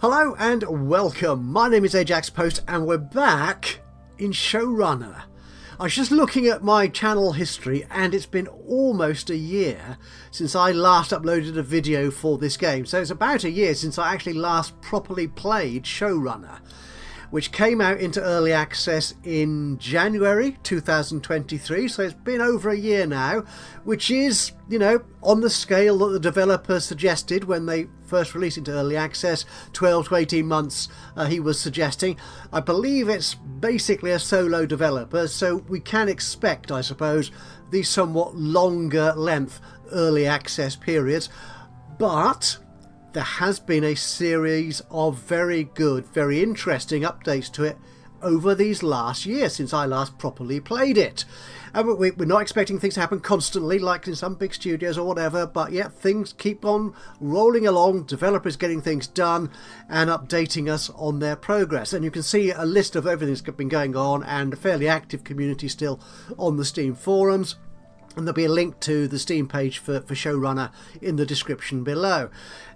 Hello and welcome. My name is Ajaxpost and we're back in Showrunner. I was just looking at my channel history and it's been almost a year since I last uploaded a video for this game. So it's about a year since I actually last properly played Showrunner, which came out into early access in January 2023. So it's been over a year now, which is, you know, on the scale that the developers suggested when they first released into early access, 12 to 18 months he was suggesting. I believe it's basically a solo developer, so we can expect, I suppose, these somewhat longer length early access periods. But there has been a series of very good, very interesting updates to it over these last years since I last properly played it. And we're not expecting things to happen constantly like in some big studios or whatever, but yeah, things keep on rolling along, developers getting things done and updating us on their progress. And you can see a list of everything that's been going on and a fairly active community still on the Steam forums. And there'll be a link to the Steam page for Showrunner in the description below.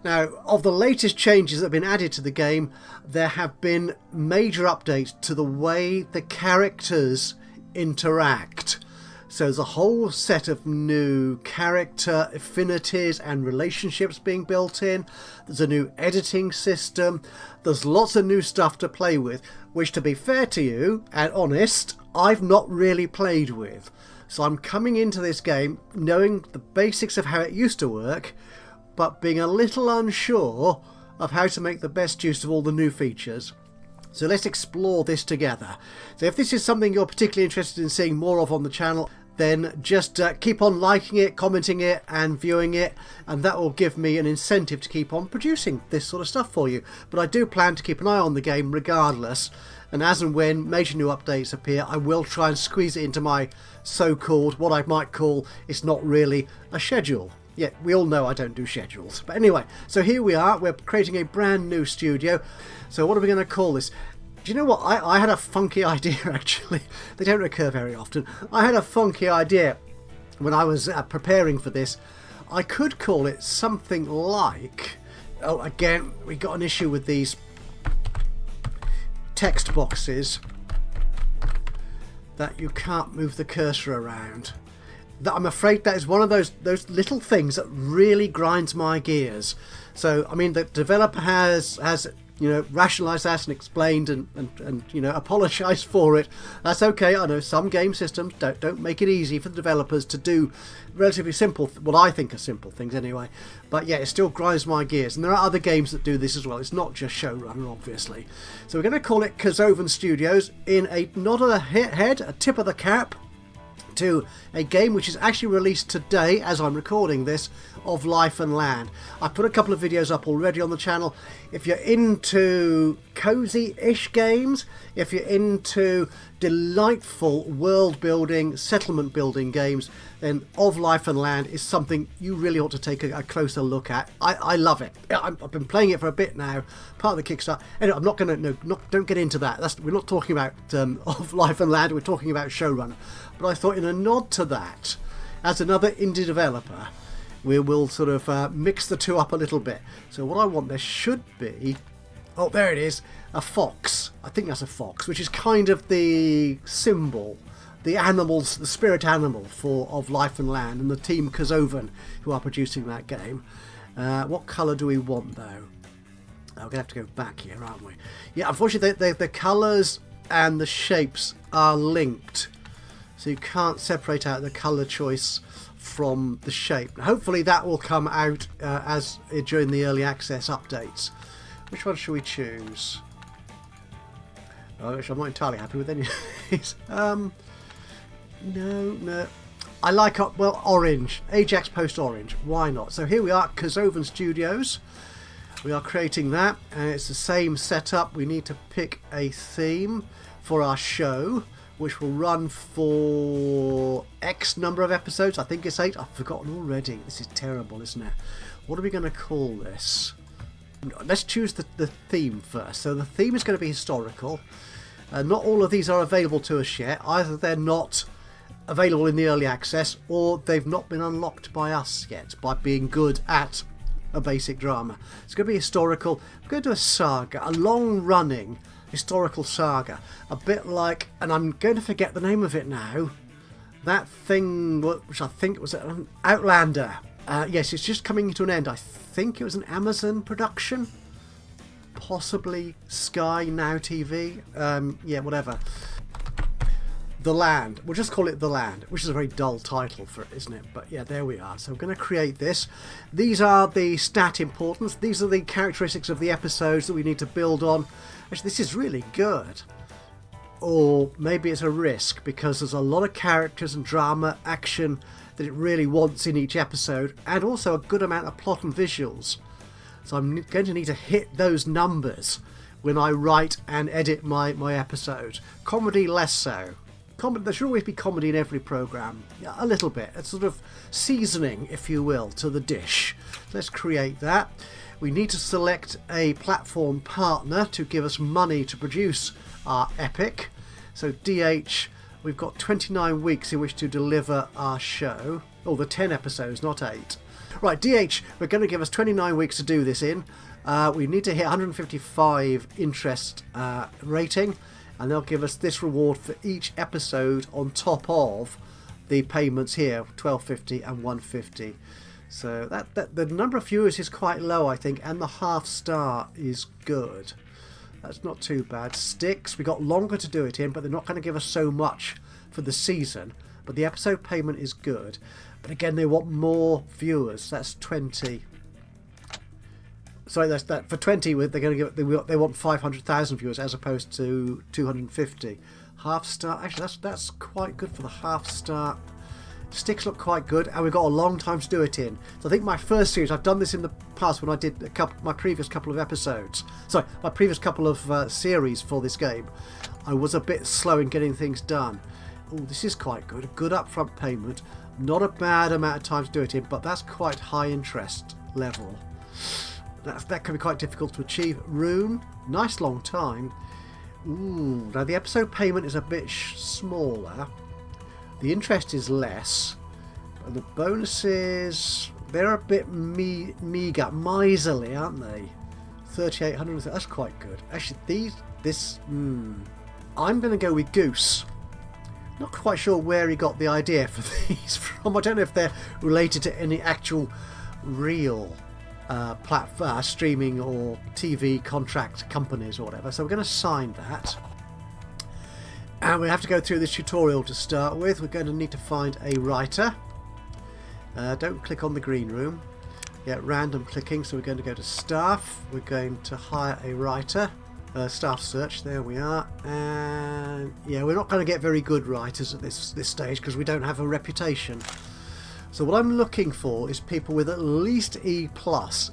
Now, of the latest changes that have been added to the game, there have been major updates to the way the characters interact. So there's a whole set of new character affinities and relationships being built in. There's a new editing system. There's lots of new stuff to play with, which, to be fair to you and honest, I've not really played with. So I'm coming into this game knowing the basics of how it used to work, but being a little unsure of how to make the best use of all the new features. So let's explore this together. So if this is something you're particularly interested in seeing more of on the channel, then just keep on liking it, commenting it and viewing it, and that will give me an incentive to keep on producing this sort of stuff for you. But I do plan to keep an eye on the game regardless, and as and when major new updates appear, I will try and squeeze it into my so-called, what I might call, it's not really a schedule. Yeah, we all know I don't do schedules. But anyway, so here we are, we're creating a brand new studio. So what are we going to call this? Do you know what? I had a funky idea, actually. They don't occur very often. I had a funky idea when I was preparing for this. I could call it something like... Oh, again, we got an issue with these text boxes that you can't move the cursor around. I'm afraid that is one of those little things that really grinds my gears. So, I mean, the developer has you know, rationalised that and explained and you know, apologised for it. That's okay. I know some game systems don't make it easy for the developers to do relatively simple, what I think are simple things anyway. But yeah, it still grinds my gears. And there are other games that do this as well. It's not just Showrunner, obviously. So we're going to call it Kozovan Studios in a nod of the head, a tip of the cap, to a game which is actually released today as I'm recording this, of Life and Land. I put a couple of videos up already on the channel. If you're into cozy-ish games, if you're into delightful world building, settlement building games, then Of Life and Land is something you really ought to take a closer look at. I love it. I've been playing it for a bit now, part of the Kickstarter. Anyway, I'm not going to, don't get into that. We're not talking about Of Life and Land, we're talking about Showrunner. But I thought, in a nod to that, as another indie developer, we will sort of mix the two up a little bit. So what I want, there should be, oh, there it is, a fox. I think that's a fox, which is kind of the symbol, the animals, the spirit animal for Of Life and Land, and the team Kozovan who are producing that game. What colour do we want, though? We're going to have to go back here, aren't we? Yeah, unfortunately, the colours and the shapes are linked, so you can't separate out the colour choice from the shape. Hopefully that will come out during the early access updates. Which one should we choose? Oh, which I'm not entirely happy with any of these. No. I like, well, orange. Ajaxpost orange. Why not? So here we are, Kozovan Studios. We are creating that, and it's the same setup. We need to pick a theme for our show, which will run for X number of episodes. I think it's 8. I've forgotten already. This is terrible, isn't it? What are we going to call this? Let's choose the theme first. So the theme is going to be historical. Not all of these are available to us yet. Either they're not available in the early access, or they've not been unlocked by us yet, by being good at a basic drama. It's going to be historical. We're going to do a saga, a long-running historical saga. A bit like, and I'm going to forget the name of it now, that thing which I think was Outlander. Yes, it's just coming to an end. I think it was an Amazon production. Possibly Sky Now TV. Yeah, whatever. The Land. We'll just call it The Land, which is a very dull title for it, isn't it? But yeah, there we are. So we're going to create this. These are the stat importance. These are the characteristics of the episodes that we need to build on. Actually, this is really good. Or maybe it's a risk, because there's a lot of characters and drama, action that it really wants in each episode, and also a good amount of plot and visuals. So I'm going to need to hit those numbers when I write and edit my episode. Comedy less so. There should always be comedy in every programme. Yeah, a little bit. It's sort of seasoning, if you will, to the dish. Let's create that. We need to select a platform partner to give us money to produce our epic. So DH, we've got 29 weeks in which to deliver our show. Oh, the 10 episodes, not 8. Right, DH, we're going to give us 29 weeks to do this in. We need to hit 155 interest rating, and they'll give us this reward for each episode on top of the payments here, $12.50 and $1.50. So that the number of viewers is quite low, I think, and the half star is good. That's not too bad. Sticks, we got longer to do it in, but they're not going to give us so much for the season. But the episode payment is good. But again, they want more viewers. That's 20. Sorry, that's that for 20. They're going to give. They want 500,000 viewers as opposed to 250. Half star. Actually, that's quite good for the half star. Sticks look quite good, and we've got a long time to do it in. So I think my first series, I've done this in the past when I did my previous couple of episodes. Sorry, my previous couple of series for this game. I was a bit slow in getting things done. Oh, this is quite good. A good upfront payment. Not a bad amount of time to do it in, but that's quite high interest level. That can be quite difficult to achieve. Rune, nice long time. Ooh, now the episode payment is a bit smaller. The interest is less. But the bonuses, they're a bit meager, miserly, aren't they? 3,800, that's quite good. Actually, I'm going to go with Goose. Not quite sure where he got the idea for these from. I don't know if they're related to any actual real streaming or TV contract companies or whatever. So we're going to sign that. And we have to go through this tutorial to start with. We're going to need to find a writer. Don't click on the green room. Yeah, random clicking. So we're going to go to staff. We're going to hire a writer. Staff search, there we are. And yeah, we're not going to get very good writers at this stage because we don't have a reputation. So what I'm looking for is people with at least E+,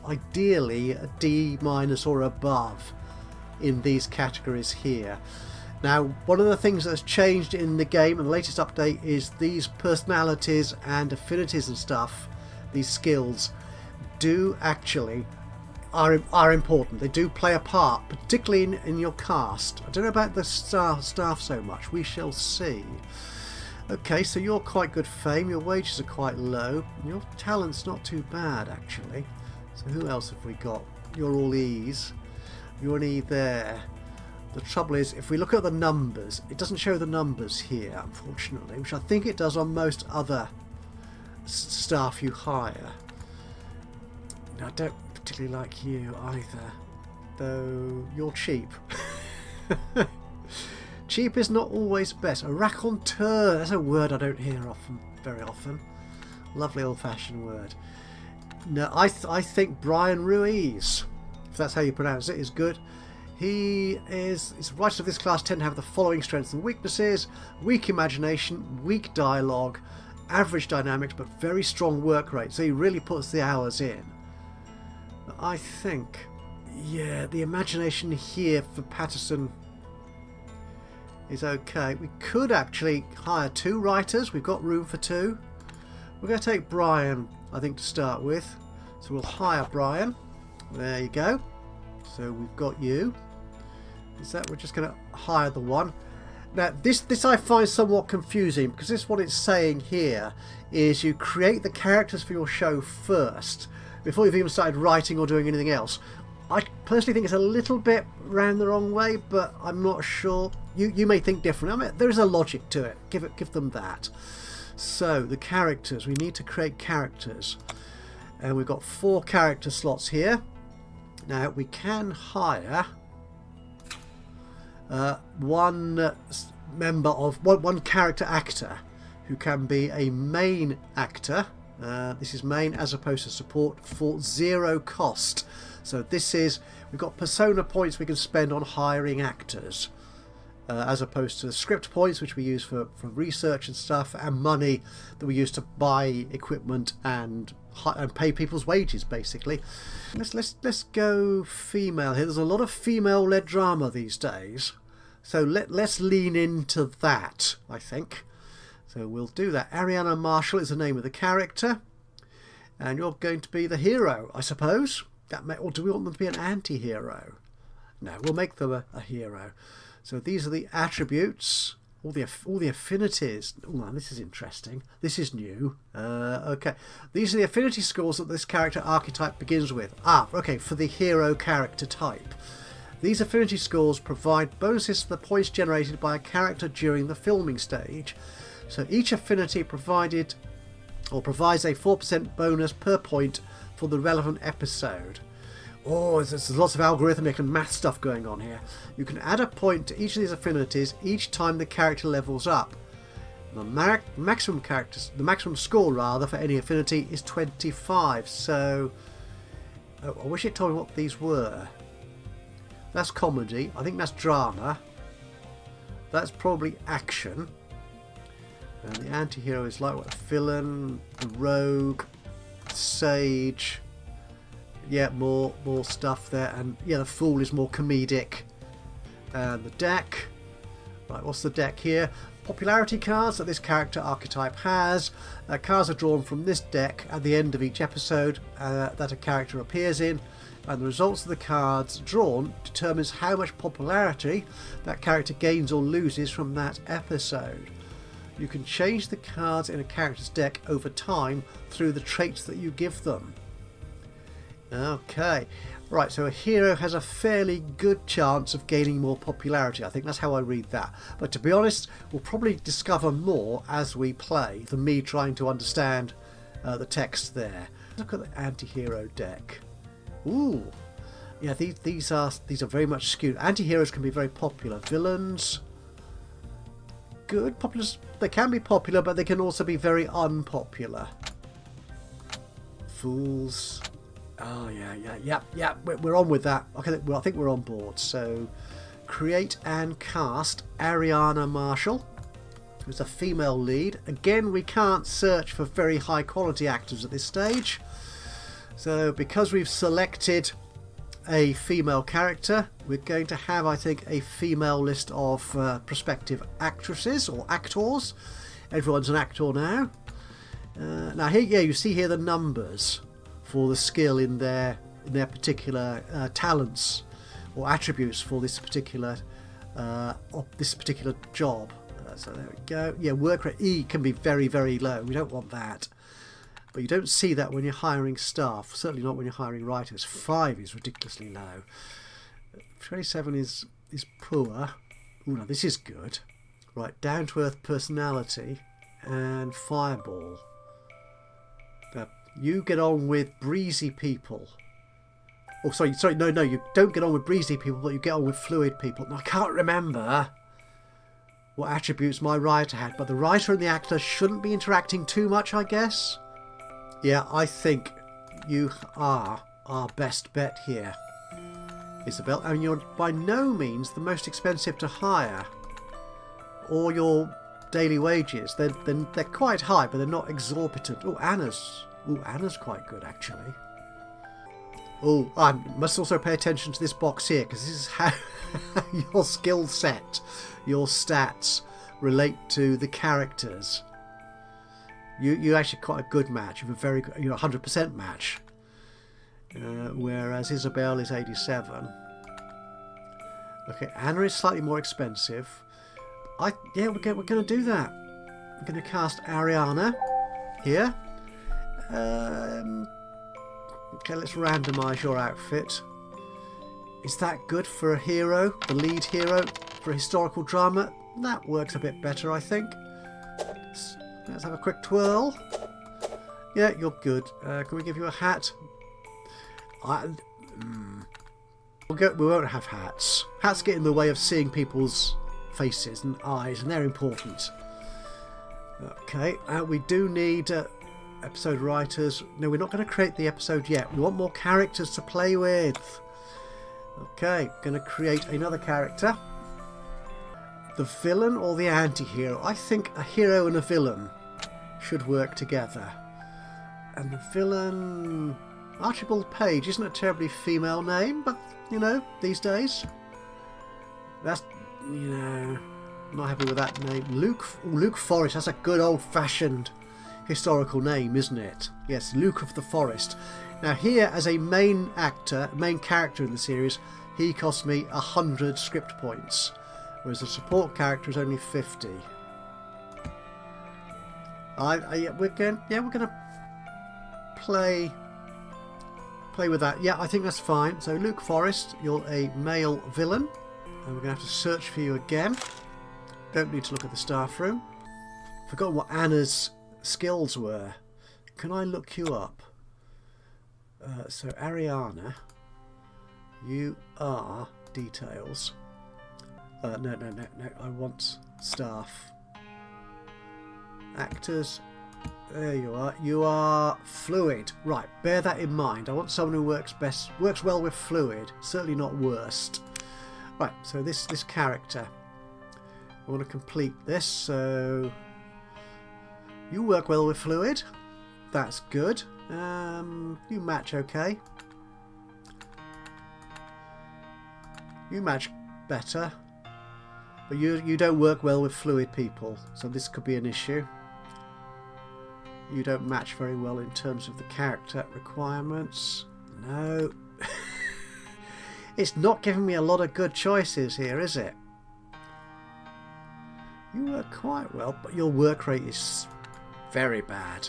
ideally a D- or above in these categories here. Now, one of the things that's changed in the game and the latest update is these personalities and affinities and stuff, these skills, do actually are important. They do play a part, particularly in your cast. I don't know about the staff so much. We shall see. Okay, so you're quite good fame. Your wages are quite low. Your talent's not too bad, actually. So who else have we got? You're all E's. You're an E there. The trouble is, if we look at the numbers, it doesn't show the numbers here, unfortunately, which I think it does on most other staff you hire. I don't particularly like you either, though you're cheap. Cheap is not always best. A raconteur, that's a word I don't hear very often. Lovely old-fashioned word. No, I think Brian Ruiz, if that's how you pronounce it, is good. Writers of this class tend to have the following strengths and weaknesses: weak imagination, weak dialogue, average dynamics, but very strong work rate. So he really puts the hours in. I think, yeah, the imagination here for Patterson is okay. We could actually hire 2 writers. We've got room for 2. We're going to take Brian, I think, to start with. So we'll hire Brian. There you go. So we've got you. We're just going to hire the one. Now, this I find somewhat confusing, because this what it's saying here is you create the characters for your show first, before you've even started writing or doing anything else. I personally think it's a little bit round the wrong way, but I'm not sure. You may think different. I mean, there is a logic to it. Give them that. So, the characters. We need to create characters. And we've got 4 character slots here. Now, we can hire one member of one character actor who can be a main actor. This is main as opposed to support for 0 cost. So this is, we've got persona points we can spend on hiring actors, as opposed to script points which we use for research and stuff, and money that we use to buy equipment and pay people's wages, basically. Let's go female here. There's a lot of female-led drama these days, so let's lean into that, I think. So we'll do that. Ariana Marshall is the name of the character, and you're going to be the hero, I suppose. Or do we want them to be an anti-hero? No, we'll make them a hero. So these are the attributes, all the affinities. Oh, this is interesting. This is new. Okay, these are the affinity scores that this character archetype begins with. Okay, for the hero character type. These affinity scores provide bonuses to the points generated by a character during the filming stage. So each affinity provides a 4% bonus per point for the relevant episode. Oh, there's lots of algorithmic and math stuff going on here. You can add a point to each of these affinities each time the character levels up. The maximum score rather for any affinity is 25. So I wish it told me what these were. That's comedy. I think that's drama. That's probably action. And the anti-hero is like what? Villain, rogue, sage. Yeah, more stuff there. And yeah, the fool is more comedic. And the deck. Right, what's the deck here? Popularity cards that this character archetype has. Cards are drawn from this deck at the end of each episode that a character appears in. And the results of the cards drawn determines how much popularity that character gains or loses from that episode. You can change the cards in a character's deck over time through the traits that you give them. Okay, right, so a hero has a fairly good chance of gaining more popularity. I think that's how I read that. But to be honest, we'll probably discover more as we play than me trying to understand the text there. Look at the anti-hero deck. Ooh, yeah, these are very much skewed. Anti-heroes can be very popular. Villains, good. Populars, they can be popular, but they can also be very unpopular. Fools. Oh, yeah. We're on with that. Okay, well, I think we're on board. So, create and cast Ariana Marshall, who's a female lead. Again, we can't search for very high quality actors at this stage. So, because we've selected a female character, we're going to have, I think, a female list of prospective actresses or actors. Everyone's an actor now. Now, here, yeah, you see here the numbers for the skill in their particular talents or attributes for this particular job. So there we go. Yeah, work rate E can be very, very low. We don't want that. But you don't see that when you're hiring staff. Certainly not when you're hiring writers. 5 is ridiculously low. 27 is poor. Oh no, this is good. Right, down to earth personality and fireball. You get on with breezy people. Oh, sorry, no, you don't get on with breezy people, but you get on with fluid people. Now, I can't remember what attributes my writer had, but the writer and the actor shouldn't be interacting too much, I guess. Yeah, I think you are our best bet here, Isabel. And you're by no means the most expensive to hire. Or your daily wages. They're quite high, but they're not exorbitant. Oh, Anna's quite good, actually. Oh, I must also pay attention to this box here, because this is how your skill set, your stats, relate to the characters. You're actually quite a good match. You're a 100% match. Whereas Isabel is 87. Okay, Anna is slightly more expensive. Yeah, we're going to do that. We're going to cast Ariana here. Okay, let's randomise your outfit. Is that good for a hero, the lead hero, for a historical drama? That works a bit better, I think. Let's have a quick twirl. Yeah, you're good. Can we give you a hat? We won't have hats. Hats get in the way of seeing people's faces and eyes, and they're important. Okay, we do need episode writers. No, we're not going to create the episode yet. We want more characters to play with. Okay, going to create another character. The villain or the anti-hero? I think a hero and a villain should work together. And the villain... Archibald Page isn't a terribly female name, but, you know, these days. That's, you know, not happy with that name. Luke Forrest, that's a good old-fashioned historical name, isn't it? Yes, Luke of the Forest. Now here, as a main character in the series, he cost me 100 script points, whereas a support character is only 50. We're going to play with that. Yeah, I think that's fine. So Luke Forrest, you're a male villain, and we're going to have to search for you again. Don't need to look at the staff room. Forgotten what Anna's skills were. Can I look you up? So Ariana, you are details. No. I want staff. Actors. There you are. You are fluid. Right. Bear that in mind. I want someone who works well with fluid. Certainly not worst. Right. So this character. I want to complete this. So you work well with fluid. That's good. You match okay. You match better. But you don't work well with fluid people, so this could be an issue. You don't match very well in terms of the character requirements. No. It's not giving me a lot of good choices here, is it? You work quite well, but your work rate is very bad.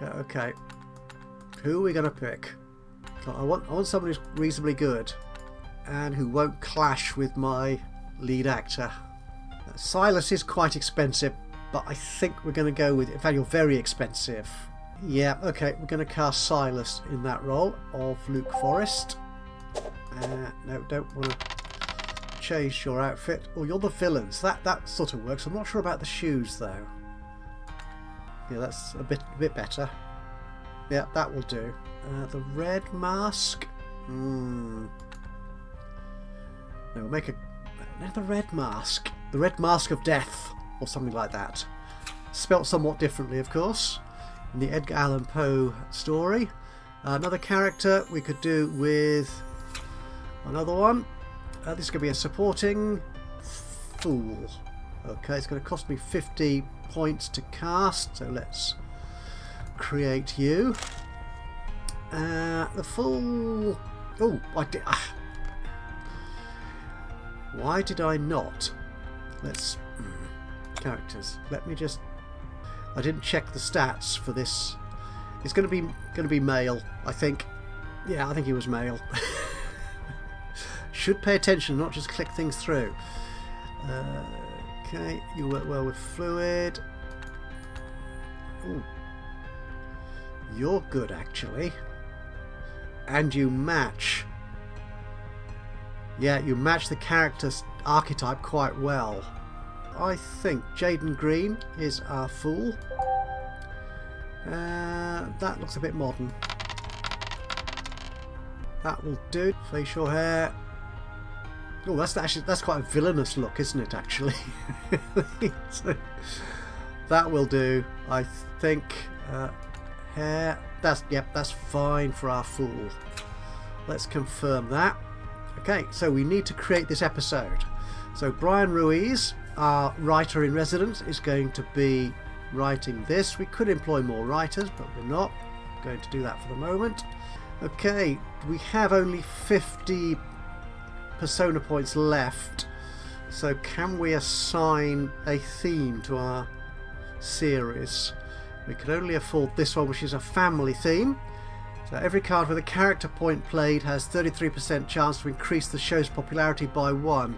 Okay. Who are we going to pick? I want someone who's reasonably good and who won't clash with my lead actor. Silas is quite expensive, but I think we're going to go with... In fact, you're very expensive. Yeah, okay, we're going to cast Silas in that role of Luke Forrest. No, don't want to change your outfit. Oh, you're the villains. That sort of works. I'm not sure about the shoes, though. Yeah, that's a bit better. Yeah, that will do. The red mask. No, we'll make the red mask. The red mask of death, or something like that. Spelt somewhat differently, of course, in the Edgar Allan Poe story. Another character we could do with another one. This is going to be a supporting fool. Okay, it's going to cost me 50 points to cast, so let's create you. The fool... Oh, why did I not? Let's... characters. Let me just... I didn't check the stats for this. It's going to be male, I think. Yeah, I think he was male. Should pay attention, not just click things through. Okay, you work well with fluid. Ooh. You're good, actually. And you match. Yeah, you match the character's archetype quite well. I think Jaden Green is our fool. That looks a bit modern. That will do. Facial hair. Oh, that's quite a villainous look, isn't it? Actually, so, that will do. I think hair. That's fine for our fool. Let's confirm that. Okay, so we need to create this episode. So Brian Ruiz, our writer in residence, is going to be writing this. We could employ more writers, but we're not going to do that for the moment. Okay, we have only 50 persona points left, So can we assign a theme to our series? We can only afford this one, which is a family theme. So every card with a character point played has 33% chance to increase the show's popularity by 1.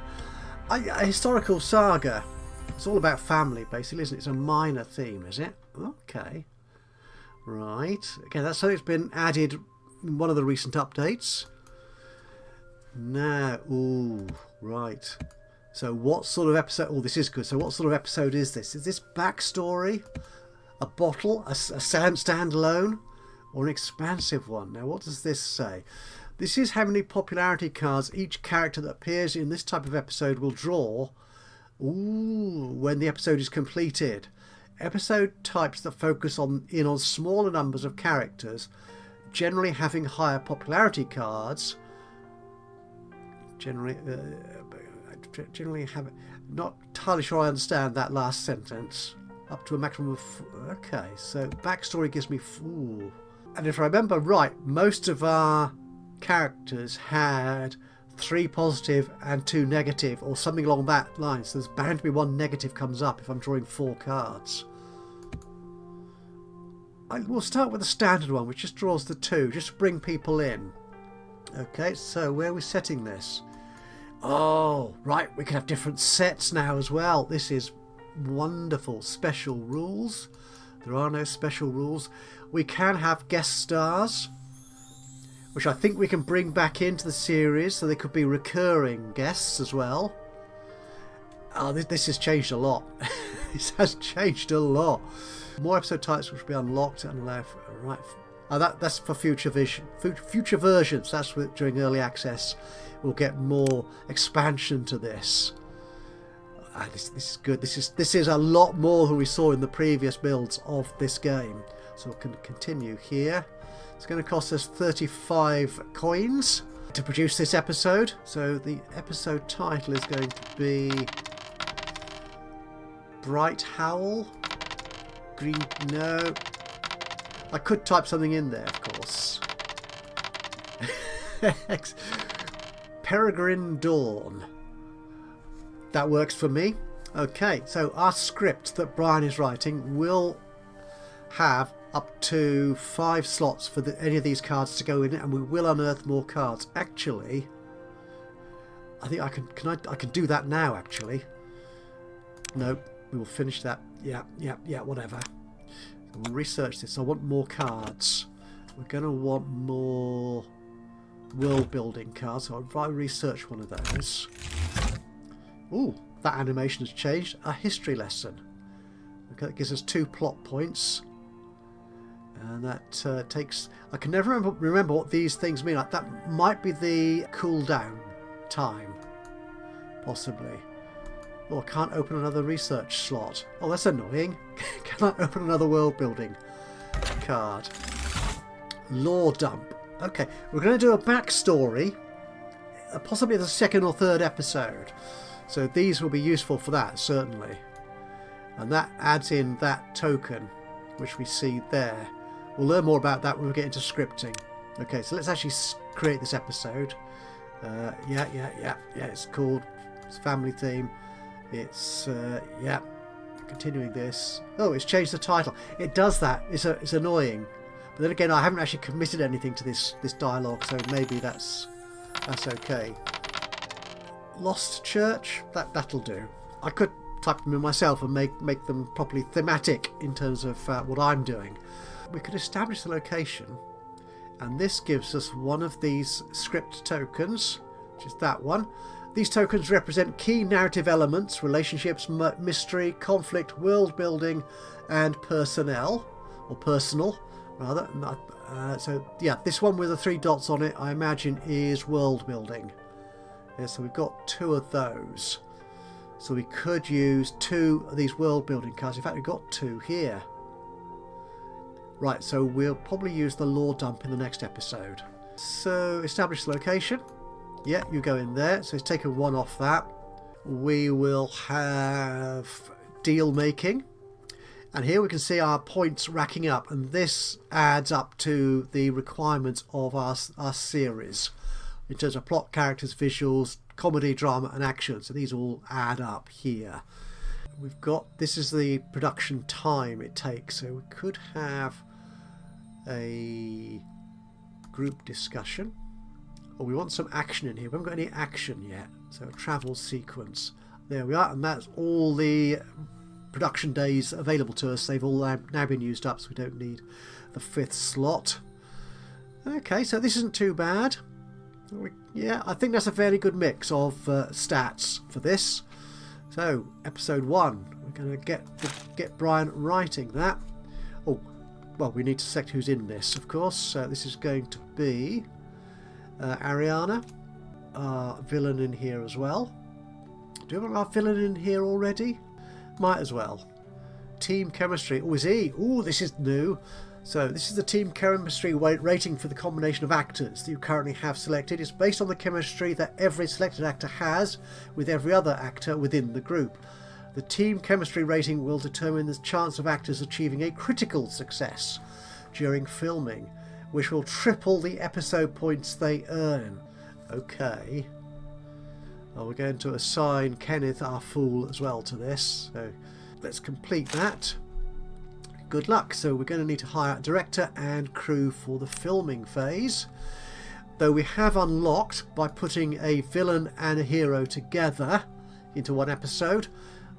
A historical saga. It's all about family, basically, isn't it? It's a minor theme, is it? Okay. Right. Okay, that's something that's been added in one of the recent updates. Now, ooh, right. So what sort of episode... Oh, this is good. So what sort of episode is this? Is this backstory? A bottle? A standalone? Or an expansive one? Now, what does this say? This is how many popularity cards each character that appears in this type of episode will draw when the episode is completed. Episode types that focus on smaller numbers of characters, generally having higher popularity cards, generally have... Not entirely sure I understand that last sentence. Up to a maximum of... Okay, so backstory gives me... Ooh. And if I remember right, most of our characters had 3 positive and 2 negative, or something along that line. So there's bound to be 1 negative comes up if I'm drawing 4 cards. We'll start with the standard one, which just draws the 2, just to bring people in. Okay, so where are we setting this? Oh, right, we can have different sets now as well. This is wonderful. Special rules. There are no special rules. We can have guest stars, which I think we can bring back into the series, so they could be recurring guests as well. Oh, this has changed a lot. This has changed a lot. More episode types which will be unlocked and allow for... Right. That's for future versions. That's during early access. We'll get more expansion to this. This is good. This is a lot more than we saw in the previous builds of this game. So we can continue here. It's going to cost us 35 coins to produce this episode. So the episode title is going to be Bright Howl. Green... No. I could type something in there, of course. Peregrine Dawn. That works for me. Okay, so our script that Brian is writing will have up to 5 slots for any of these cards to go in, and we will unearth more cards. Actually, I think I can do that now. Actually, no, we will finish that. Yeah, whatever. So we'll research this. I want more cards. We're going to want more world building cards. So I'll research one of those. Ooh, that animation has changed. A history lesson. Okay, that gives us 2 plot points. And that takes... I can never remember what these things mean. Like, that might be the cooldown time. Possibly. Oh, I can't open another research slot. Oh, that's annoying. Can I open another world building card? Lore dump. Okay, we're going to do a backstory. Possibly the 2nd or 3rd episode. So these will be useful for that, certainly. And that adds in that token, which we see there. We'll learn more about that when we get into scripting. Okay, so let's actually create this episode. Yeah. It's called... It's family theme. It's... yeah. Continuing this. Oh, it's changed the title. It does that. It's annoying. But then again, I haven't actually committed anything to this dialogue, so maybe that's okay. Lost Church? That'll do. I could type them in myself and make them properly thematic in terms of what I'm doing. We could establish the location, and this gives us one of these script tokens, which is that one. These tokens represent key narrative elements, relationships, mystery, conflict, world building, and personnel, or personal rather. So yeah, this one with the 3 dots on it, I imagine, is world building. Yeah, so we've got 2 of those. So we could use 2 of these world building cards. In fact, we've got 2 here. Right, so we'll probably use the lore dump in the next episode. So establish the location. Yeah, you go in there. So it's taken 1 off that. We will have deal making. And here we can see our points racking up. And this adds up to the requirements of our series. in terms of plot, characters, visuals, comedy, drama and action. So these all add up here. We've got, this is the production time it takes, so we could have a group discussion. Oh, we want some action in here. We haven't got any action yet, so a travel sequence. There we are, and that's all the production days available to us. They've all now been used up, so we don't need the 5th slot. Okay, so this isn't too bad. Yeah, I think that's a fairly good mix of stats for this. So, episode 1, we're going to get Brian writing that. Oh, well, we need to select who's in this, of course. So this is going to be Ariana, our villain in here as well. Do we have our villain in here already? Might as well. Team chemistry. Oh, is he? Oh, this is new. So this is the team chemistry rating for the combination of actors that you currently have selected. It's based on the chemistry that every selected actor has with every other actor within the group. The team chemistry rating will determine the chance of actors achieving a critical success during filming, which will triple the episode points they earn. Okay. Well, we're going to assign Kenneth, our fool, as well to this. So let's complete that. Good luck. So we're going to need to hire a director and crew for the filming phase. Though we have unlocked, by putting a villain and a hero together into one episode,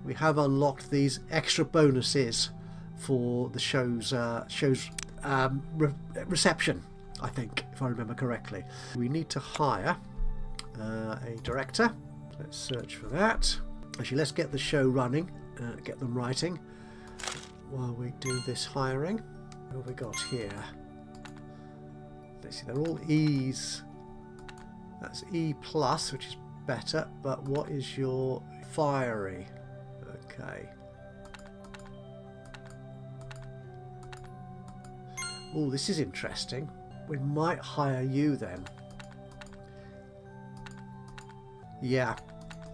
we have unlocked these extra bonuses for the show's reception, I think, if I remember correctly. We need to hire a director. Let's search for that. Actually, let's get the show running, get them writing while we do this hiring. What have we got here? Let's see, they're all E's. That's E plus, which is better, but what is your fiery? Okay. Oh, this is interesting. We might hire you then. Yeah.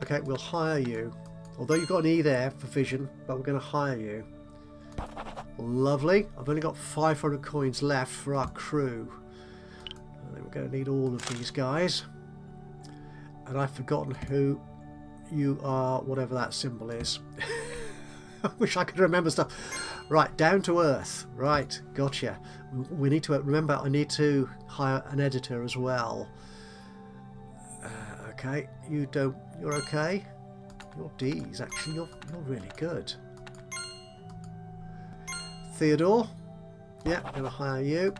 Okay, we'll hire you. Although you've got an E there for vision, but we're going to hire you. Lovely. I've only got 500 coins left for our crew. I think we're going to need all of these guys. And I've forgotten who you are, whatever that symbol is. I wish I could remember stuff. Right, down to earth. Right, gotcha. We need to remember, I need to hire an editor as well. Okay, you're okay. Your D's, actually, you're really good. Theodore, yeah, I'm going to hire you.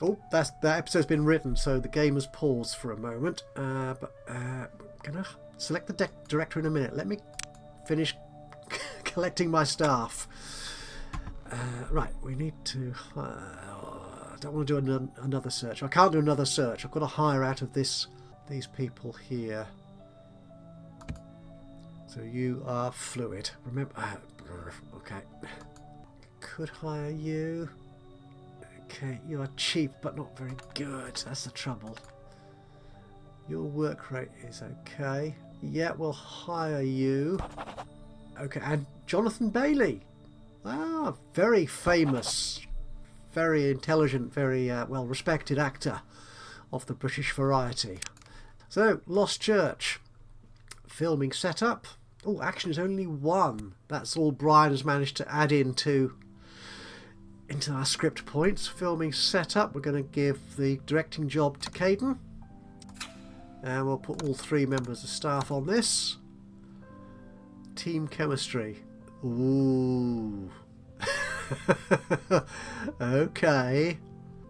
Oh, that episode's been written, so the game has paused for a moment. But I'm going to select the director in a minute. Let me finish collecting my staff. Right, we need to... I don't want to do another search. I can't do another search. I've got to hire out of these people here. So you are fluid. Remember... okay. Could hire you. Okay, you are cheap but not very good. That's the trouble. Your work rate is okay. Yeah, we'll hire you. Okay, and Jonathan Bailey. Ah, very famous, very intelligent, very well respected actor of the British variety. So, Lost Church. Filming setup. Oh, action is only 1. That's all Brian has managed to add into our script points. Filming setup, we're going to give the directing job to Caden. And we'll put all 3 members of staff on this. Team chemistry. Ooh. Okay.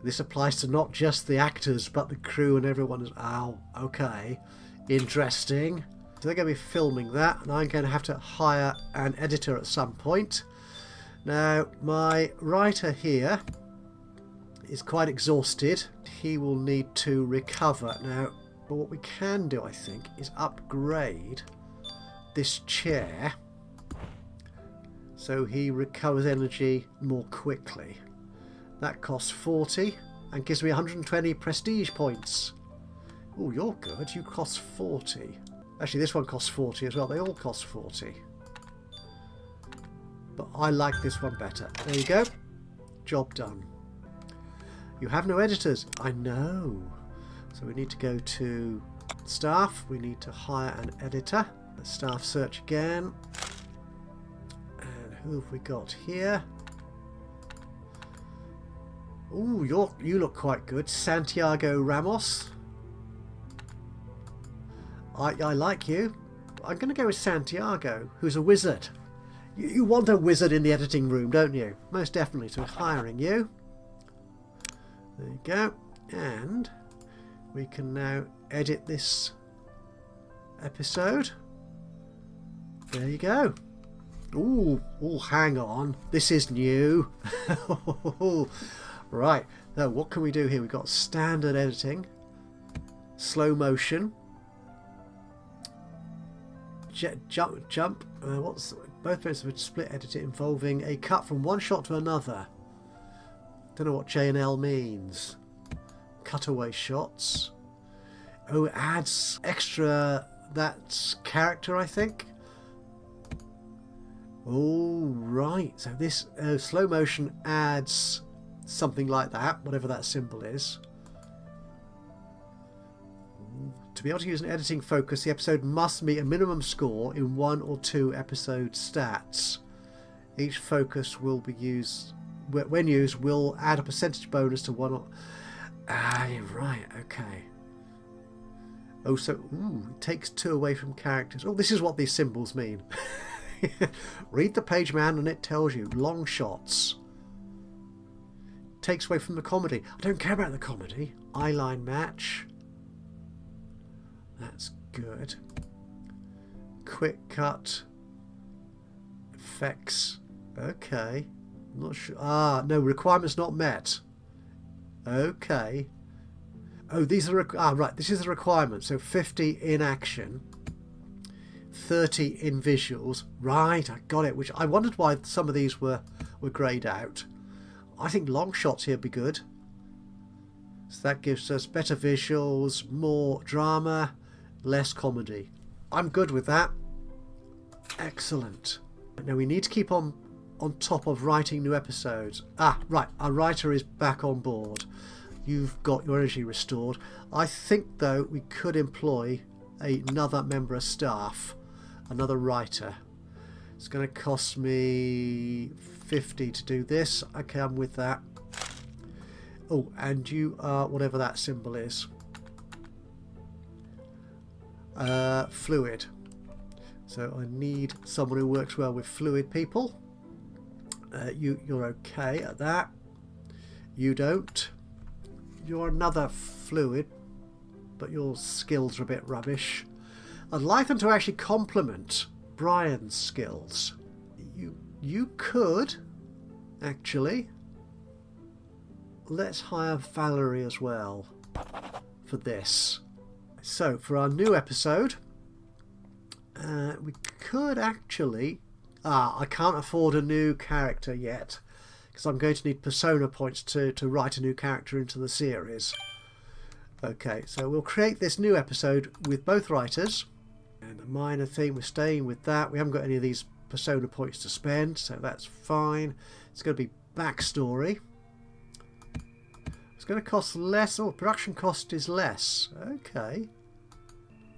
This applies to not just the actors, but the crew and everyone. Oh, okay. Interesting. So they're going to be filming that, and I'm going to have to hire an editor at some point. Now, my writer here is quite exhausted. He will need to recover. Now, but what we can do, I think, is upgrade this chair so he recovers energy more quickly. That costs 40 and gives me 120 prestige points. Oh, you're good. You cost 40. Actually, this one costs 40 as well. They all cost 40. But I like this one better. There you go. Job done. You have no editors. I know. So we need to go to staff. We need to hire an editor. Let's staff search again. And who have we got here? Ooh, you look quite good. Santiago Ramos. I like you. I'm going to go with Santiago, who's a wizard. You want a wizard in the editing room, don't you? Most definitely. So we're hiring you. There you go. And we can now edit this episode. There you go. Ooh, hang on. This is new. Right. Now, what can we do here? We've got standard editing, slow motion, jump. What's both modes of split editing involving a cut from one shot to another. Don't know what J and L means. Cutaway shots. Oh, it adds extra. That's character, I think. Oh, right. So this slow motion adds something like that, whatever that symbol is. To be able to use an editing focus, the episode must meet a minimum score in 1 or 2 episode stats. Each focus will be used, when used, will add a percentage bonus to one or... right, okay. Oh, so, it takes 2 away from characters. Oh, this is what these symbols mean. Read the page, man, and it tells you. Long shots. Takes away from the comedy. I don't care about the comedy. Eyeline match. That's good. Quick cut. Effects. Okay. I'm not sure. No, requirements not met. Okay. Oh, these are... right, this is the requirement. So 50 in action. 30 in visuals. Right, I got it. Which I wondered why some of these were greyed out. I think long shots here would be good. So that gives us better visuals, more drama, less comedy. I'm good with that. Excellent. Now we need to keep on top of writing new episodes. Right, our writer is back on board. You've got your energy restored. I think though we could employ another member of staff, another writer. It's going to cost me 50 to do this. Okay, I'm with that. Oh, and you are whatever that symbol is. Fluid. So I need someone who works well with fluid people. You're okay at that. You don't. You're another fluid, but your skills are a bit rubbish. I'd like them to actually complement Brian's skills. You could actually. Let's hire Valerie as well for this. So for our new episode, we could actually... I can't afford a new character yet because I'm going to need persona points to write a new character into the series. Okay, so we'll create this new episode with both writers. And a minor thing, we're staying with that. We haven't got any of these persona points to spend, so that's fine. It's going to be backstory. It's going to cost less. Oh, production cost is less. Okay.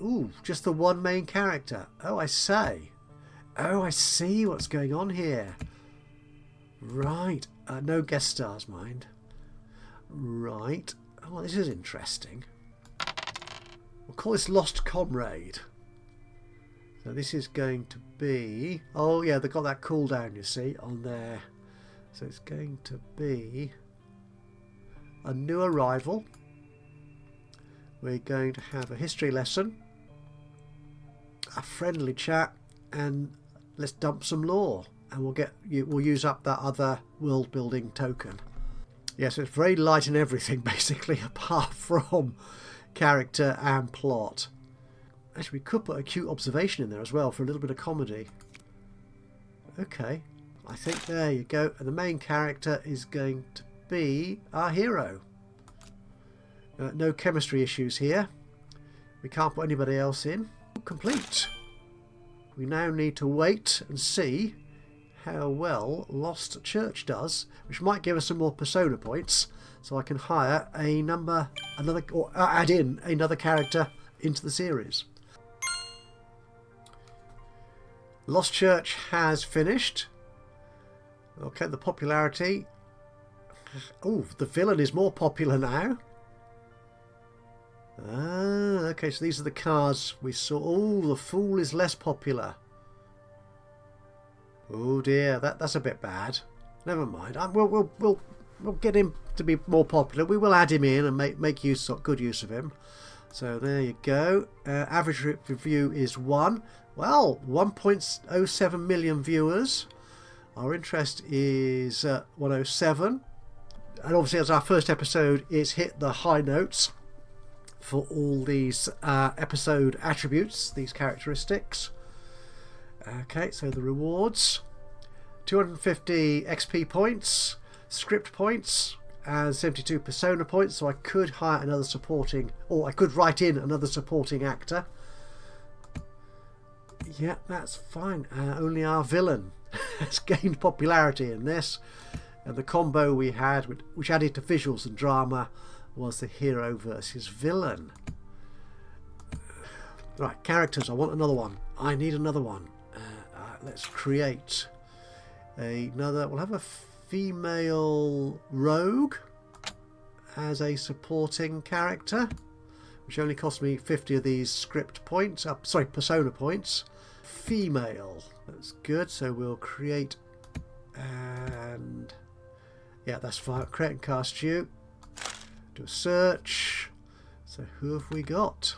Ooh, just the one main character. Oh, I say. Oh, I see what's going on here. Right. No guest stars, mind. Right. Oh, this is interesting. We'll call this Lost Comrade. So this is going to be... Oh, yeah, they've got that cooldown, you see, on there. So it's going to be a new arrival. We're going to have a history lesson, a friendly chat, and let's dump some lore. And we'll use up that other world building token. Yeah, so it's very light in everything, basically, apart from character and plot. Actually, we could put a cute observation in there as well for a little bit of comedy. Okay, I think there you go. And the main character is going to be our hero. No chemistry issues here. We can't put anybody else in. Complete. We now need to wait and see how well Lost Church does, which might give us some more persona points. so I can hire or add in another character into the series. Lost Church has finished. Okay, the popularity. Oh, the villain is more popular now. Ah, okay, so these are the cards we saw. Oh, the Fool is less popular. Oh dear, that's a bit bad. Never mind. We'll get him to be more popular. We will add him in and make good use of him. So there you go. Average review is 1. Well, 1.07 million viewers. Our interest is 107. And obviously, as our first episode, it's hit the high notes for all these episode attributes, these characteristics. Okay, so the rewards. 250 XP points, script points, and 72 persona points. So I could hire another supporting, or I could write in another supporting actor. Yeah, that's fine. Only our villain has gained popularity in this. And the combo we had, which added to visuals and drama, was the hero versus villain. Right, characters. I want another one. I need another one. Let's create another. We'll have a female rogue as a supporting character, which only cost me 50 of these script points. Sorry, persona points. Female. That's good. So we'll create, and yeah, that's fine. Create and cast you. Do a search. So who have we got?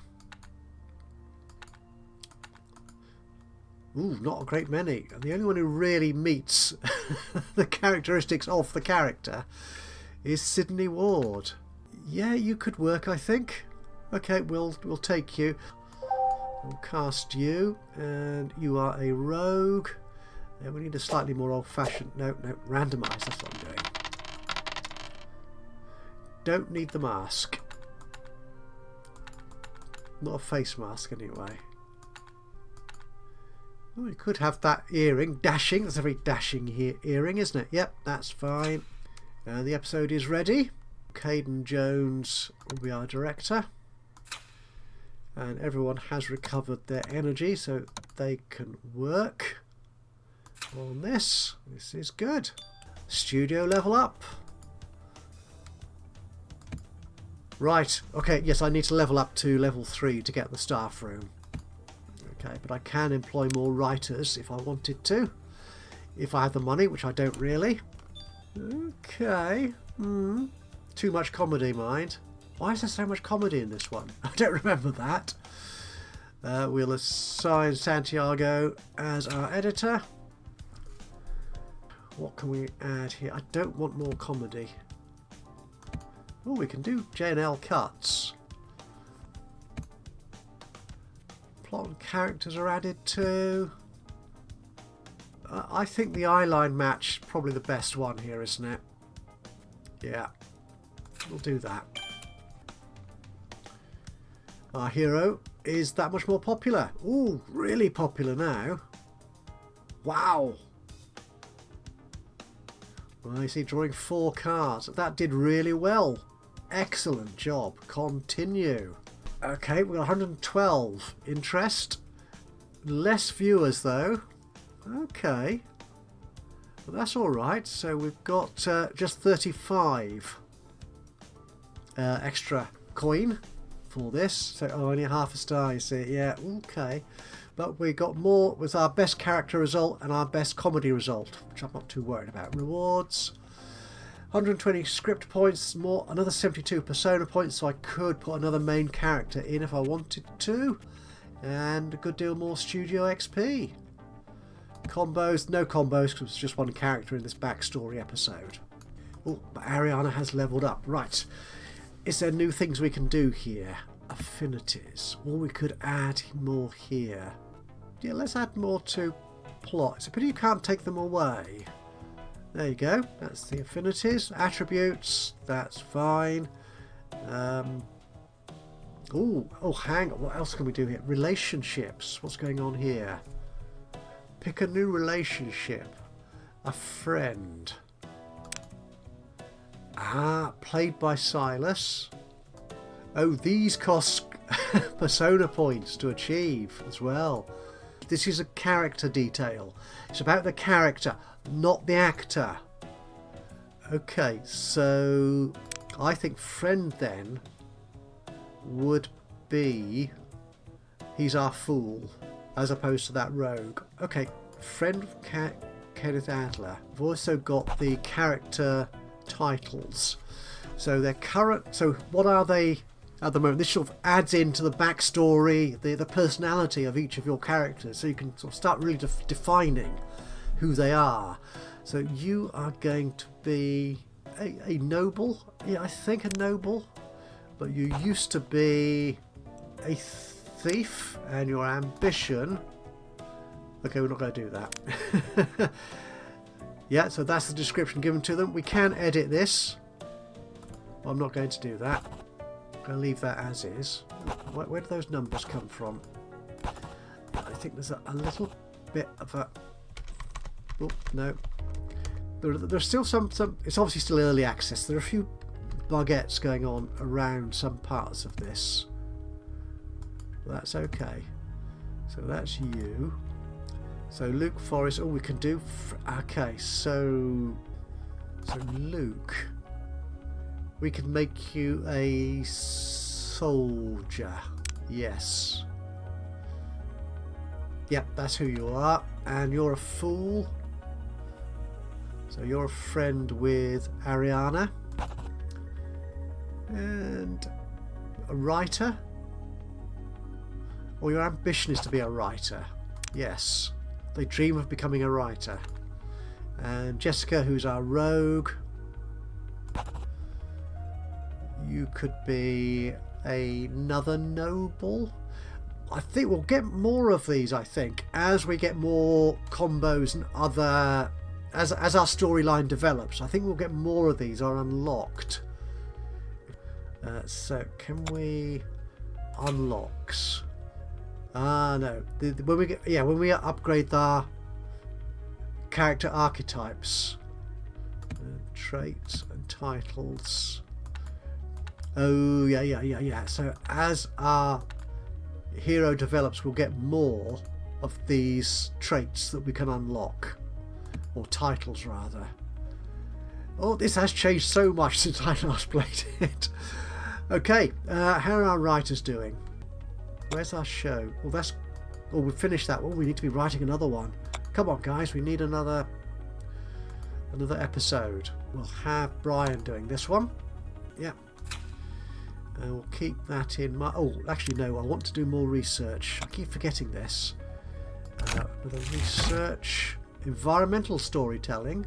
Ooh, not a great many. And the only one who really meets the characteristics of the character is Sydney Ward. Yeah, you could work, I think. Okay, we'll take you. We'll cast you, and you are a rogue. We need a slightly more old-fashioned. No, randomise. That's what I'm doing. Don't need the mask. Not a face mask, anyway. Oh, you could have that earring. Dashing. That's a very dashing earring, isn't it? Yep, that's fine. The episode is ready. Caden Jones will be our director. And everyone has recovered their energy, so they can work on this. This is good. Studio level up. Right. Okay, yes, I need to level up to level 3 to get the staff room. Okay, but I can employ more writers if I wanted to. If I have the money, which I don't really. Okay. Too much comedy, mind. Why is there so much comedy in this one? I don't remember that. We'll assign Santiago as our editor. What can we add here? I don't want more comedy. Oh, we can do J&L cuts. Plot and characters are added too. I think the eyeline match is probably the best one here, isn't it? Yeah, we'll do that. Our hero is that much more popular. Ooh, really popular now. Wow. Well, you see, drawing 4 cards. That did really well. Excellent job. Continue. Okay, we've got 112 interest. Less viewers though. Okay. Well, that's alright. So we've got just 35 extra coin for this. So only half a star, you see. Yeah, okay. But we got more with our best character result and our best comedy result, which I'm not too worried about. Rewards. 120 script points, more another 72 persona points, so I could put another main character in if I wanted to, and a good deal more studio XP. Combos, no combos because it's just one character in this backstory episode. Oh, but Ariana has leveled up. Right, is there new things we can do here? Affinities, or we could add more here. Yeah, let's add more to plot. It's a pity you can't take them away. There you go, that's the affinities. Attributes, that's fine. Oh, hang on, what else can we do here? Relationships, what's going on here? Pick a new relationship. A friend. Ah, played by Silas. Oh, these cost persona points to achieve as well. This is a character detail. It's about the character, not the actor. Okay, so I think friend then would be... he's our fool, as opposed to that rogue. Okay, friend of Kenneth Adler. I've also got the character titles. So they're current... so what are they at the moment? This sort of adds into the backstory, the personality of each of your characters, so you can sort of start really defining who they are. So you are going to be a noble. Yeah, I think a noble. But you used to be a thief, and your ambition... okay, we're not going to do that. Yeah, so that's the description given to them. We can edit this. I'm not going to do that. I'm going to leave that as is. Where do those numbers come from? I think there's a little bit of a... oh, no. There's still some... it's obviously still early access. There are a few bugettes going on around some parts of this. That's okay. So that's you. So Luke Forrest. Oh, we can do... okay, so Luke... we can make you a soldier. Yes. Yep, that's who you are. And you're a fool. So you're a friend with Ariana. And a writer. Or your ambition is to be a writer. Yes. They dream of becoming a writer. And Jessica, who's our rogue. You could be another noble. I think we'll get more of these, I think, as we get more combos and other... as our storyline develops. I think we'll get more of these are unlocked. So can we... unlocks. Ah, no. When we get... yeah, when we upgrade our character archetypes. Traits and titles... oh, yeah. So as our hero develops, we'll get more of these traits that we can unlock. Or titles, rather. Oh, this has changed so much since I last played it. Okay, how are our writers doing? Where's our show? Well, that's... oh, we've finished that one. We need to be writing another one. Come on, guys, we need another episode. We'll have Brian doing this one. Yeah. And we'll keep that in mind. Oh, actually, no, I want to do more research. I keep forgetting this. With a research... environmental storytelling.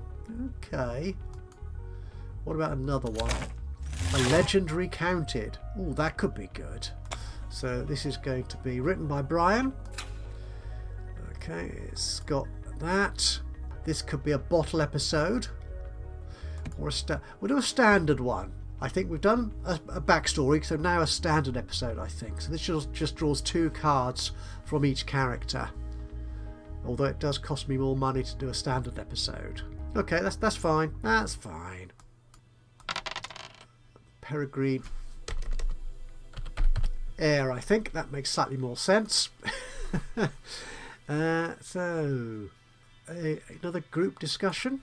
Okay. What about another one? A legend recounted. Oh, that could be good. So this is going to be written by Brian. Okay, it's got that. This could be a bottle episode. Or we'll do a standard one. I think we've done a backstory, so now a standard episode, I think. So this just draws 2 cards from each character. Although it does cost me more money to do a standard episode. Okay, that's fine. That's fine. Peregrine Air, I think. That makes slightly more sense. So, another group discussion.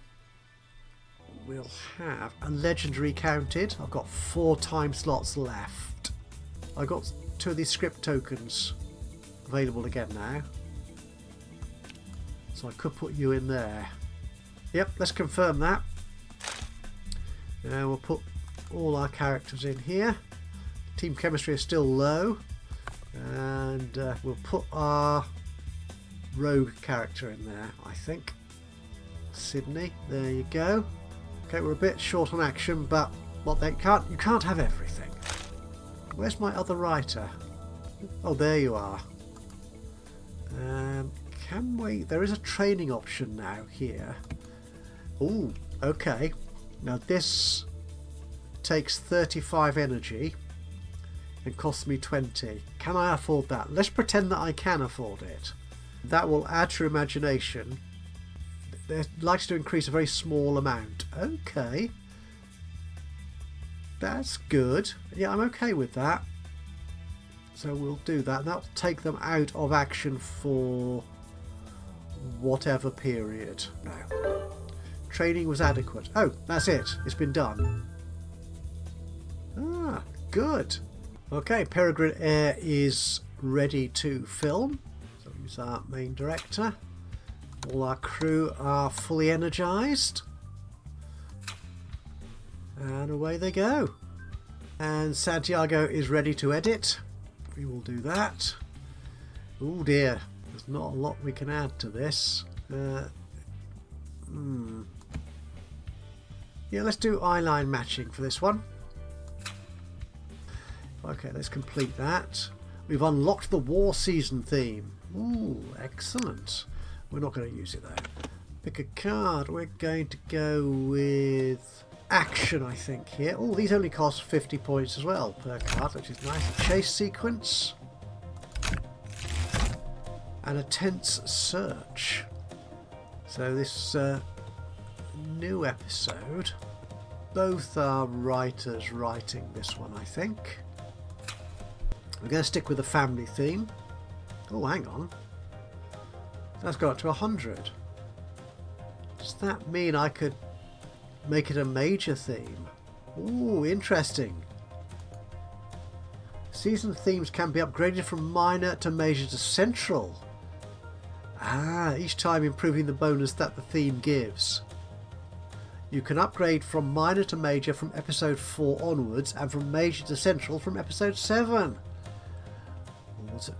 We'll have a legend recounted. I've got 4 time slots left. I've got 2 of these script tokens available again now. So I could put you in there. Yep, let's confirm that. Now we'll put all our characters in here. Team chemistry is still low. And we'll put our rogue character in there, I think. Sydney, there you go. Okay, we're a bit short on action, but what you can't have everything. Where's my other writer? Oh, there you are. Can we... there is a training option now here. Oh, okay. Now this takes 35 energy and costs me 20. Can I afford that? Let's pretend that I can afford it. That will add to your imagination. It likes to increase a very small amount. Okay. That's good. Yeah, I'm okay with that. So we'll do that. That'll take them out of action for whatever period. No. Training was adequate. Oh, that's it. It's been done. Ah, good. Okay, Peregrine Air is ready to film. So he's our main director. All our crew are fully energized. And away they go. And Santiago is ready to edit. We will do that. Oh dear, there's not a lot we can add to this. Yeah, let's do eyeline matching for this one. Okay, let's complete that. We've unlocked the war season theme. Ooh, excellent. We're not going to use it though. Pick a card. We're going to go with action, I think, here. Oh, these only cost 50 points as well per card, which is nice. A chase sequence. And a tense search. So this new episode, both are writers writing this one, I think. We're going to stick with the family theme. Oh, hang on. That's got up to 100. Does that mean I could make it a major theme? Ooh, interesting. Season themes can be upgraded from minor to major to central. Ah, each time improving the bonus that the theme gives. You can upgrade from minor to major from episode 4 onwards, and from major to central from episode 7.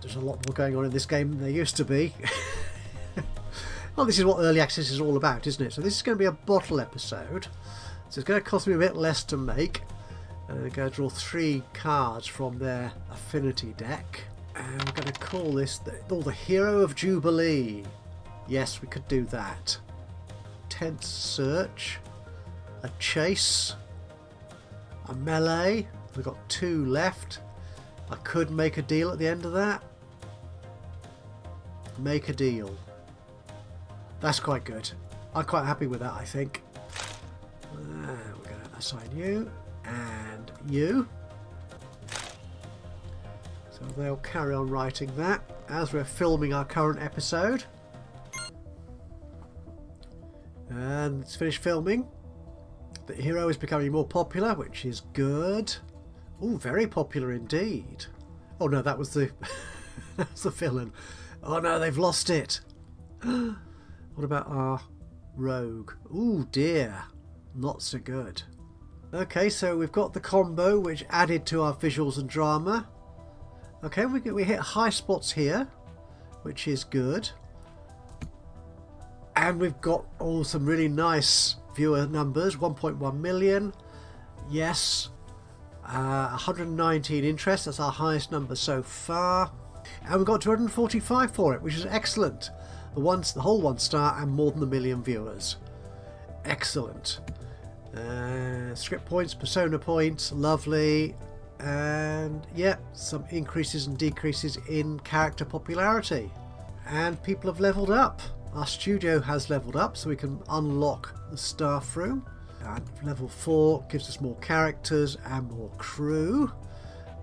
There's a lot more going on in this game than there used to be. Well, this is what early access is all about, isn't it? So this is going to be a bottle episode. So it's going to cost me a bit less to make. I'm going to draw 3 cards from their affinity deck. And we're going to call this the Hero of Jubilee. Yes, we could do that. Tense search. A chase. A melee. We've got 2 left. I could make a deal at the end of that. Make a deal. That's quite good. I'm quite happy with that, I think. We're going to assign you and you. So they'll carry on writing that as we're filming our current episode. And it's finished filming. The hero is becoming more popular, which is good. Oh, very popular indeed. Oh no, that was the that's the villain. Oh no, they've lost it. What about our rogue? Oh dear, not so good. Okay, so we've got the combo which added to our visuals and drama. Okay, we hit high spots here, which is good. And we've got some really nice viewer numbers, 1.1 million. Yes. 119 interest, that's our highest number so far. And we've got 245 for it, which is excellent. The whole 1 star and more than 1 million viewers. Excellent. Script points, persona points, lovely. And yeah, some increases and decreases in character popularity. And people have leveled up. Our studio has leveled up, so we can unlock the staff room. And level 4 gives us more characters and more crew.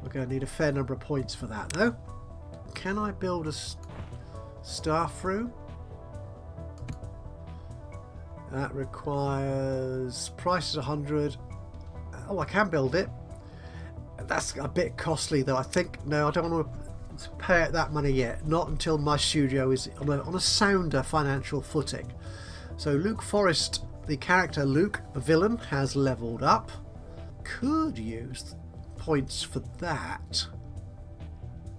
We're going to need a fair number of points for that though. Can I build a staff room? That requires price is 100. Oh, I can build it. That's a bit costly though. I think no, I don't want to pay out that money yet. Not until my studio is on a sounder financial footing. So Luke Forrest, the character Luke, the villain, has leveled up. Could use points for that.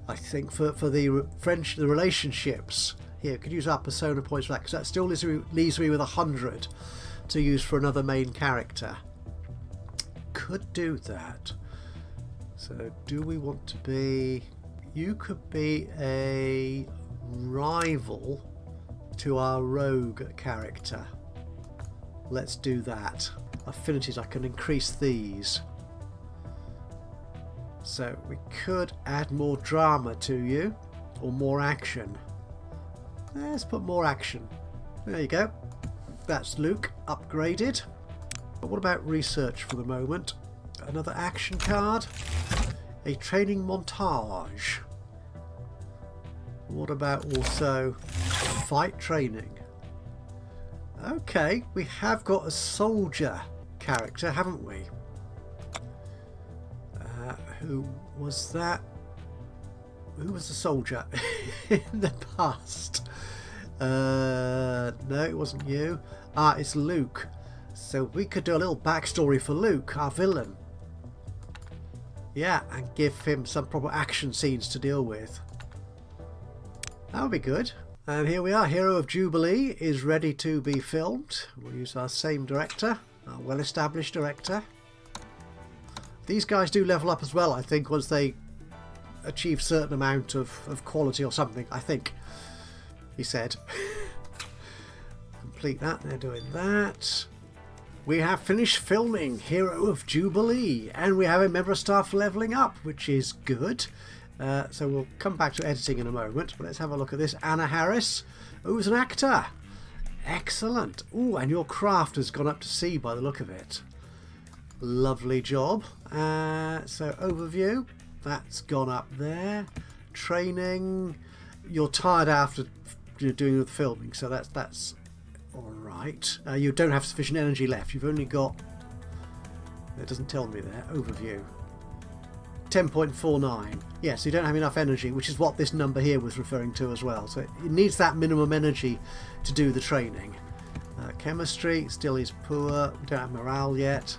I think for the relationships. Here, could use our persona points for that, because that still leaves me with 100 to use for another main character. Could do that. So do we want to be... You could be a rival to our rogue character. Let's do that. Affinities, I can increase these. So we could add more drama to you, or more action. Let's put more action. There you go. That's Luke upgraded. But what about research for the moment? Another action card. A training montage. What about also fight training? Okay, we have got a soldier character, haven't we? Who was that? Who was the soldier in the past? No, it wasn't you. Ah, it's Luke. So we could do a little backstory for Luke, our villain. Yeah, and give him some proper action scenes to deal with. That would be good. And here we are. Hero of Jubilee is ready to be filmed. We'll use our same director, our well-established director. These guys do level up as well, I think, once they achieve a certain amount of quality or something, I think. He said. Complete that. They're doing that. We have finished filming Hero of Jubilee, and we have a member of staff leveling up, which is good. So we'll come back to editing in a moment, but let's have a look at this. Anna Harris, who's an actor. Excellent. Ooh, and your craft has gone up to C by the look of it. Lovely job. So overview, that's gone up there. Training, you're tired after doing the filming, so that's all right. You don't have sufficient energy left. You've only got, it doesn't tell me there, overview, 10.49. Yes, you don't have enough energy, which is what this number here was referring to as well. So it needs that minimum energy to do the training. Chemistry still is poor. We don't have morale yet.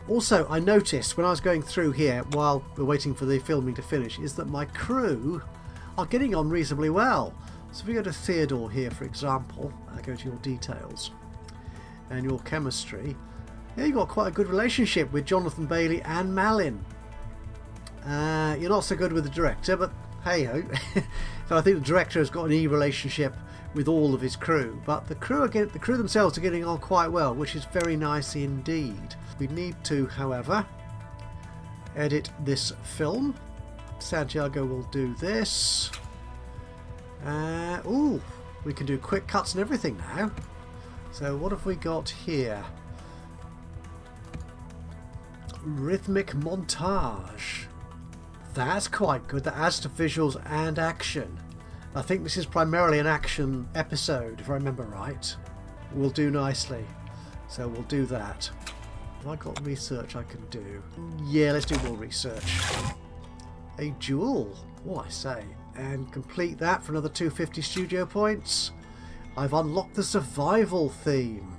Also, I noticed when I was going through here while we're waiting for the filming to finish is that my crew are getting on reasonably well. So if we go to Theodore here, for example, go to your details and your chemistry, yeah, you've got quite a good relationship with Jonathan Bailey and Malin. You're not so good with the director, but hey ho. So I think the director has got an E relationship with all of his crew, but the crew themselves are getting on quite well, which is very nice indeed. We need to, however, edit this film. Santiago will do this. Ooh, we can do quick cuts and everything now. So what have we got here? Rhythmic montage. That's quite good. That adds to visuals and action. I think this is primarily an action episode, if I remember right. We'll do nicely. So we'll do that. Have I got research I can do? Yeah, let's do more research. A jewel. Oh, I say. And complete that for another 250 studio points. I've unlocked the survival theme,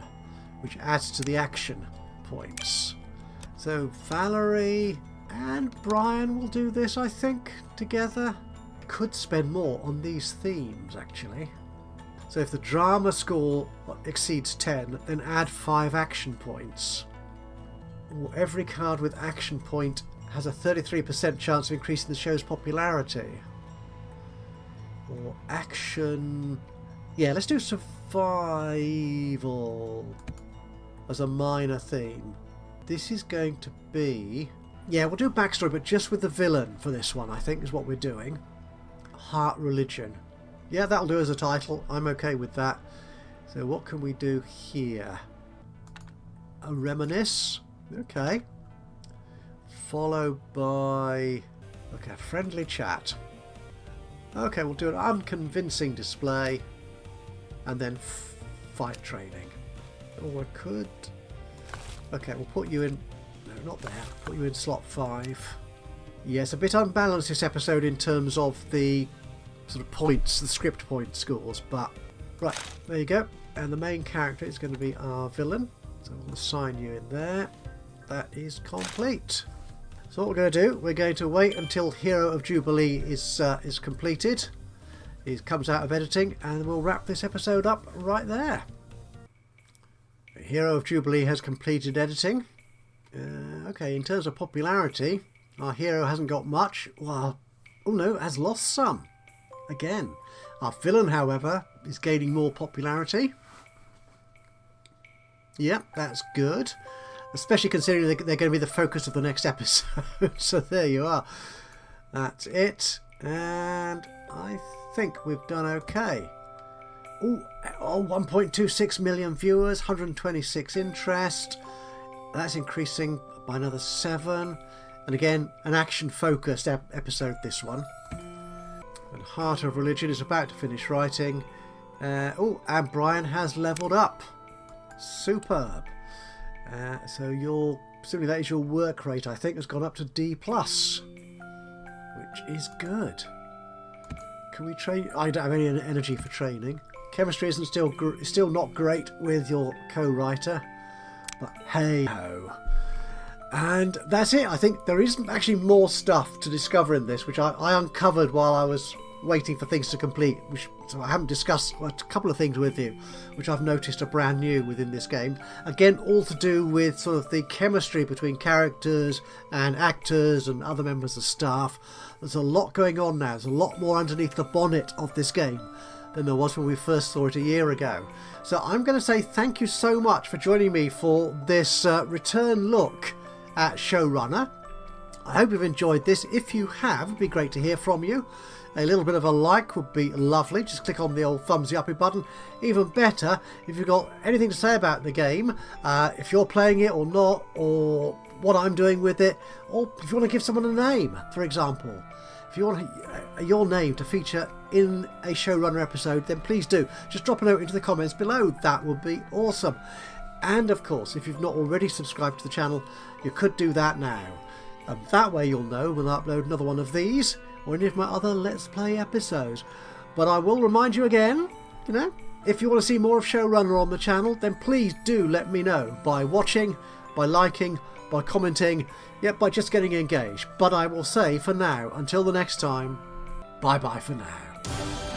which adds to the action points. So Valerie and Brian will do this, I think, together. Could spend more on these themes, actually. So if the drama score exceeds 10, then add 5 action points. Or every card with action point has a 33% chance of increasing the show's popularity. Or action... Yeah, let's do survival as a minor theme. This is going to be... Yeah, we'll do a backstory, but just with the villain for this one, I think, is what we're doing. Heart Religion. Yeah, that'll do as a title. I'm okay with that. So what can we do here? A reminisce. Okay. Followed by... Okay, friendly chat. Okay, we'll do an unconvincing display. And then fight training. Or I could... Okay, we'll put you in... No, not there. Put you in slot 5. Yes, a bit unbalanced this episode in terms of the sort of points, the script point scores, but right, there you go. And the main character is going to be our villain, so we'll assign you in there. That is complete. So what we're going to do, we're going to wait until Hero of Jubilee is completed. It comes out of editing, and we'll wrap this episode up right there. Hero of Jubilee has completed editing. Okay, in terms of popularity, our hero hasn't got much. Well, oh no, has lost some. Again. Our villain, however, is gaining more popularity. Yep, that's good. Especially considering they're going to be the focus of the next episode. So there you are. That's it. And I think we've done okay. Ooh, 1.26 million viewers, 126 interest. That's increasing by another 7. And again, an action-focused episode, this one. And Heart of Religion is about to finish writing. And Brian has levelled up. Superb. So presumably that is your work rate, I think, has gone up to D+, which is good. Can we train? I don't have any energy for training. Chemistry isn't still not great with your co-writer, but hey ho. And that's it. I think there is actually more stuff to discover in this, which I uncovered while I was waiting for things to complete. So I haven't discussed a couple of things with you, which I've noticed are brand new within this game. Again, all to do with sort of the chemistry between characters and actors and other members of staff. There's a lot going on now. There's a lot more underneath the bonnet of this game than there was when we first saw it a year ago. So I'm going to say thank you so much for joining me for this return look at Showrunner. I hope you've enjoyed this. If you have, it'd be great to hear from you. A little bit of a like would be lovely. Just click on the old thumbsy uppy button. Even better, if you've got anything to say about the game, if you're playing it or not, or what I'm doing with it, or if you want to give someone a name, for example. If you want your name to feature in a Showrunner episode, then please do. Just drop a note into the comments below. That would be awesome. And of course, if you've not already subscribed to the channel, you could do that now. And that way you'll know when I upload another one of these or any of my other Let's Play episodes. But I will remind you again, if you want to see more of Showrunner on the channel, then please do let me know by watching, by liking, by commenting, by just getting engaged. But I will say for now, until the next time, bye bye for now.